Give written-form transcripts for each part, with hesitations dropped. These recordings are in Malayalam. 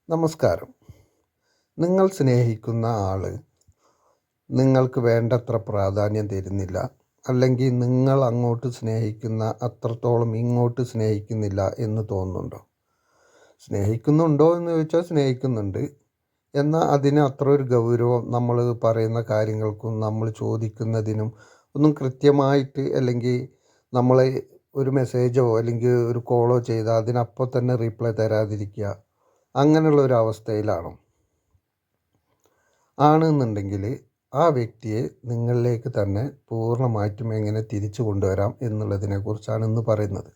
നമസ്കാരം. നിങ്ങൾ സ്നേഹിക്കുന്ന ആൾ നിങ്ങൾക്ക് വേണ്ടത്ര പ്രാധാന്യം തരുന്നില്ല, അല്ലെങ്കിൽ നിങ്ങൾ അങ്ങോട്ട് സ്നേഹിക്കുന്ന അത്രത്തോളം ഇങ്ങോട്ട് സ്നേഹിക്കുന്നില്ല എന്ന് തോന്നുന്നുണ്ടോ? സ്നേഹിക്കുന്നുണ്ടോ എന്ന് ചോദിച്ചാൽ സ്നേഹിക്കുന്നുണ്ട്. എന്നാൽ അതിന് അത്ര ഒരു ഗൗരവം നമ്മൾ പറയുന്ന കാര്യങ്ങൾക്കും നമ്മൾ ചോദിക്കുന്നതിനും ഒന്നും കൃത്യമായിട്ട്, അല്ലെങ്കിൽ നമ്മൾ ഒരു മെസ്സേജോ അല്ലെങ്കിൽ ഒരു കോളോ ചെയ്താൽ അതിനപ്പോൾ തന്നെ റീപ്ലൈ തരാതിരിക്കുക, അങ്ങനെയുള്ള ഒരു അവസ്ഥയിലാണോ? ആണെന്നുണ്ടെങ്കിൽ ആ വ്യക്തിയെ നിങ്ങളിലേക്ക് തന്നെ പൂർണ്ണമായിട്ടും എങ്ങനെ തിരിച്ചു കൊണ്ടുവരാം എന്നുള്ളതിനെക്കുറിച്ചാണ് ഇന്ന് പറയുന്നത്.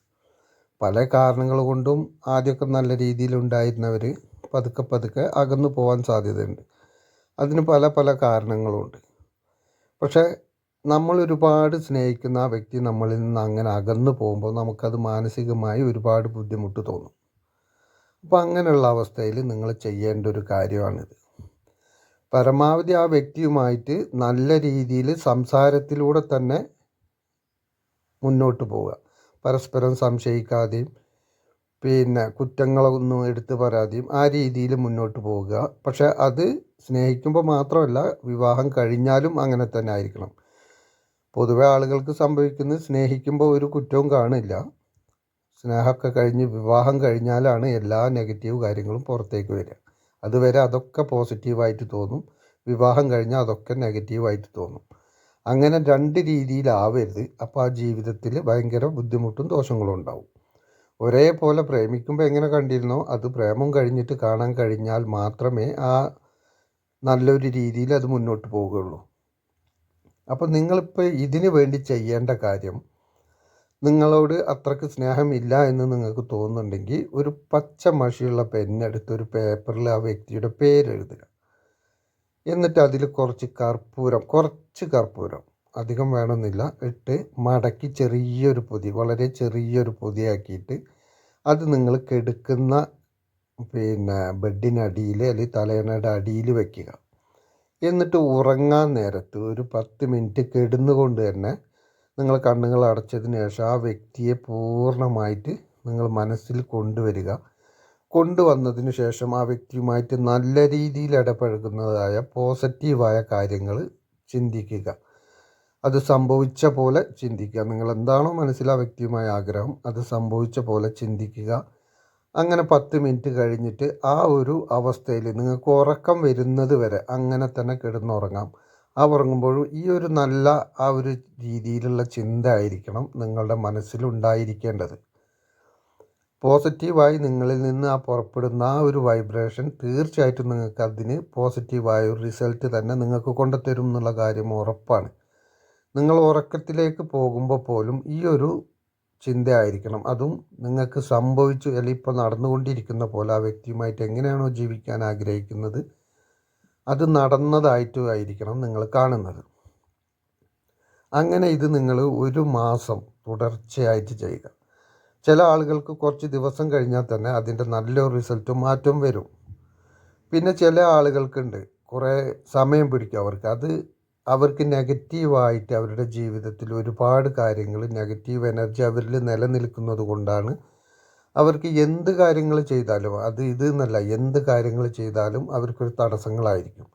പല കാരണങ്ങൾ കൊണ്ടും ആദ്യമൊക്കെ നല്ല രീതിയിലുണ്ടായിരുന്നവർ പതുക്കെ പതുക്കെ അകന്നു പോകാൻ സാധ്യതയുണ്ട്. അതിന് പല പല കാരണങ്ങളുമുണ്ട്. പക്ഷേ നമ്മൾ ഒരുപാട് സ്നേഹിക്കുന്ന ആ വ്യക്തി നമ്മളിൽ നിന്ന് അങ്ങനെ അകന്നു പോകുമ്പോൾ നമുക്കത് മാനസികമായി ഒരുപാട് ബുദ്ധിമുട്ട് തോന്നും. അപ്പോൾ അങ്ങനെയുള്ള അവസ്ഥയിൽ നിങ്ങൾ ചെയ്യേണ്ട ഒരു കാര്യമാണിത്. പരമാവധി ആ വ്യക്തിയുമായിട്ട് നല്ല രീതിയിൽ സംസാരത്തിലൂടെ തന്നെ മുന്നോട്ട് പോവുക. പരസ്പരം സംശയിക്കാതെയും കുറ്റങ്ങളൊന്നും എടുത്തു പറയാതെയും ആ രീതിയിൽ മുന്നോട്ട് പോവുക. പക്ഷേ അത് സ്നേഹിക്കുമ്പോൾ മാത്രമല്ല, വിവാഹം കഴിഞ്ഞാലും അങ്ങനെ തന്നെ ആയിരിക്കണം. പൊതുവെ ആളുകൾക്ക് സംഭവിക്കുന്നത്, സ്നേഹിക്കുമ്പോൾ ഒരു കുറ്റവും കാണില്ല, സ്നേഹമൊക്കെ കഴിഞ്ഞ് വിവാഹം കഴിഞ്ഞാലാണ് എല്ലാ നെഗറ്റീവ് കാര്യങ്ങളും പുറത്തേക്ക് വരിക. അതുവരെ അതൊക്കെ പോസിറ്റീവായിട്ട് തോന്നും, വിവാഹം കഴിഞ്ഞാൽ അതൊക്കെ നെഗറ്റീവായിട്ട് തോന്നും. അങ്ങനെ രണ്ട് രീതിയിലാവരുത്. അപ്പോൾ ആ ജീവിതത്തിൽ ഭയങ്കര ബുദ്ധിമുട്ടും ദോഷങ്ങളും ഉണ്ടാവും. ഒരേപോലെ പ്രേമിക്കുമ്പോൾ എങ്ങനെ കണ്ടിരുന്നോ അത് പ്രേമം കഴിഞ്ഞിട്ട് കാണാൻ കഴിഞ്ഞാൽ മാത്രമേ ആ നല്ലൊരു രീതിയിൽ അത് മുന്നോട്ട് പോവുകയുള്ളൂ. അപ്പോൾ നിങ്ങളിപ്പോൾ ഇതിന് വേണ്ടി ചെയ്യേണ്ട കാര്യം, നിങ്ങളോട് അത്രയ്ക്ക് സ്നേഹമില്ല എന്ന് നിങ്ങൾക്ക് തോന്നുന്നുണ്ടെങ്കിൽ ഒരു പച്ച മഷിയുള്ള പെന്നെടുത്ത് ഒരു പേപ്പറിൽ ആ വ്യക്തിയുടെ പേരെഴുതുക. എന്നിട്ട് അതിൽ കുറച്ച് കർപ്പൂരം, അധികം വേണമെന്നില്ല, ഇട്ട് മടക്കി ചെറിയൊരു പൊതി, വളരെ ചെറിയൊരു പൊതിയാക്കിയിട്ട് അത് നിങ്ങൾ കെടുക്കുന്ന ബെഡിനടിയിൽ അല്ലെങ്കിൽ തലയണയുടെ അടിയിൽ വയ്ക്കുക. എന്നിട്ട് ഉറങ്ങാൻ നേരത്ത് ഒരു 10 മിനിറ്റ് കിടന്നുകൊണ്ട് തന്നെ നിങ്ങൾ കണ്ണുകൾ അടച്ചതിന് ശേഷം ആ വ്യക്തിയെ പൂർണ്ണമായിട്ട് നിങ്ങൾ മനസ്സിൽ കൊണ്ടുവന്നതിന് ശേഷം ആ വ്യക്തിയുമായിട്ട് നല്ല രീതിയിൽ ഇടപഴകുന്നതായ പോസിറ്റീവായ കാര്യങ്ങൾ ചിന്തിക്കുക. അത് സംഭവിച്ച പോലെ ചിന്തിക്കുക. നിങ്ങൾ എന്താണോ മനസ്സിൽ ആ വ്യക്തിയുമായ ആഗ്രഹം അത് സംഭവിച്ച പോലെ ചിന്തിക്കുക. അങ്ങനെ 10 മിനിറ്റ് കഴിഞ്ഞിട്ട് ആ ഒരു അവസ്ഥയിൽ നിങ്ങൾക്ക് ഉറക്കം വരുന്നത് വരെ അങ്ങനെ തന്നെ കിടന്നുറങ്ങാം. ആ ഉറങ്ങുമ്പോഴും ഈ ഒരു നല്ല ആ ഒരു രീതിയിലുള്ള ചിന്ത ആയിരിക്കണം നിങ്ങളുടെ മനസ്സിലുണ്ടായിരിക്കേണ്ടത്. പോസിറ്റീവായി നിങ്ങളിൽ നിന്ന് ആ പുറപ്പെടുന്ന ആ ഒരു വൈബ്രേഷൻ തീർച്ചയായിട്ടും നിങ്ങൾക്ക് അതിന് പോസിറ്റീവായ ഒരു റിസൾട്ട് തന്നെ നിങ്ങൾക്ക് കൊണ്ടുതരും എന്നുള്ള കാര്യം ഉറപ്പാണ്. നിങ്ങൾ ഉറക്കത്തിലേക്ക് പോകുമ്പോൾ പോലും ഈ ഒരു ചിന്തയായിരിക്കണം. അതും നിങ്ങൾക്ക് സംഭവിച്ചു അല്ലെങ്കിൽ ഇപ്പോൾ നടന്നുകൊണ്ടിരിക്കുന്ന പോലെ ആ വ്യക്തിയുമായിട്ട് എങ്ങനെയാണോ ജീവിക്കാൻ ആഗ്രഹിക്കുന്നത് അത് നടന്നതായിട്ടും ആയിരിക്കണം നിങ്ങൾ കാണുന്നത്. അങ്ങനെ ഇത് നിങ്ങൾ 1 മാസം തുടർച്ചയായിട്ട് ചെയ്യുക. ചില ആളുകൾക്ക് കുറച്ച് ദിവസം കഴിഞ്ഞാൽ തന്നെ അതിൻ്റെ നല്ലൊരു റിസൾട്ടും മാറ്റവും വരും. പിന്നെ ചില ആളുകൾക്കുണ്ട് കുറേ സമയം പിടിക്കും. അവർക്ക് നെഗറ്റീവായിട്ട് അവരുടെ ജീവിതത്തിൽ ഒരുപാട് കാര്യങ്ങൾ, നെഗറ്റീവ് എനർജി അവരിൽ നിലനിൽക്കുന്നത് കൊണ്ടാണ് അവർക്ക് എന്ത് കാര്യങ്ങൾ ചെയ്താലും, എന്നല്ല, എന്ത് കാര്യങ്ങൾ ചെയ്താലും അവർക്കൊരു തടസ്സങ്ങളായിരിക്കും.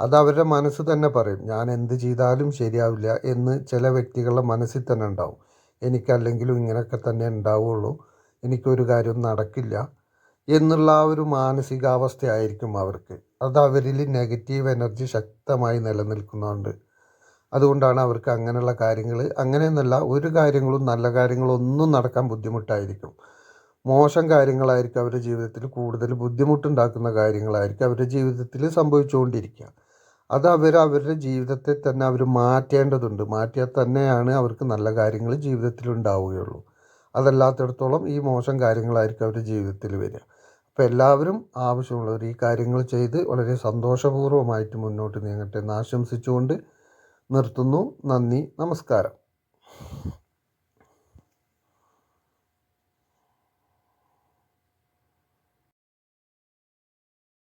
അത് അവരുടെ മനസ്സ് തന്നെ പറയും, ഞാൻ എന്ത് ചെയ്താലും ശരിയാവില്ല എന്ന് ചില വ്യക്തികളുടെ മനസ്സിൽ തന്നെ ഉണ്ടാവും. എനിക്കല്ലെങ്കിലും ഇങ്ങനെയൊക്കെ തന്നെ ഉണ്ടാവുള്ളൂ, എനിക്കൊരു കാര്യവും നടക്കില്ല എന്നുള്ള ആ ഒരു മാനസികാവസ്ഥയായിരിക്കും അവർക്ക്. അത് അവരിൽ നെഗറ്റീവ് എനർജി ശക്തമായി നിലനിൽക്കുന്നുണ്ട്. അതുകൊണ്ടാണ് അവർക്ക് അങ്ങനെയുള്ള കാര്യങ്ങൾ, അങ്ങനെയെന്നല്ല, ഒരു കാര്യങ്ങളും നല്ല കാര്യങ്ങളൊന്നും നടക്കാൻ ബുദ്ധിമുട്ടായിരിക്കും. മോശം കാര്യങ്ങളായിരിക്കും അവരുടെ ജീവിതത്തിൽ, കൂടുതൽ ബുദ്ധിമുട്ടുണ്ടാക്കുന്ന കാര്യങ്ങളായിരിക്കും അവരുടെ ജീവിതത്തിൽ സംഭവിച്ചുകൊണ്ടിരിക്കുക. അത് അവരുടെ ജീവിതത്തെ തന്നെ അവർ മാറ്റേണ്ടതുണ്ട്. മാറ്റിയാൽ തന്നെയാണ് അവർക്ക് നല്ല കാര്യങ്ങൾ ജീവിതത്തിൽ ഉണ്ടാവുകയുള്ളൂ. അതല്ലാത്തിടത്തോളം ഈ മോശം കാര്യങ്ങളായിരിക്കും അവരുടെ ജീവിതത്തിൽ വരിക. അപ്പോൾ എല്ലാവരും ആവശ്യമുള്ളവർ ഈ കാര്യങ്ങൾ ചെയ്ത് വളരെ സന്തോഷപൂർവ്വമായിട്ട് മുന്നോട്ട് നീങ്ങട്ടെ എന്ന് ആശംസിച്ചുകൊണ്ട് നിർത്തുന്നു. നന്ദി, നമസ്കാരം.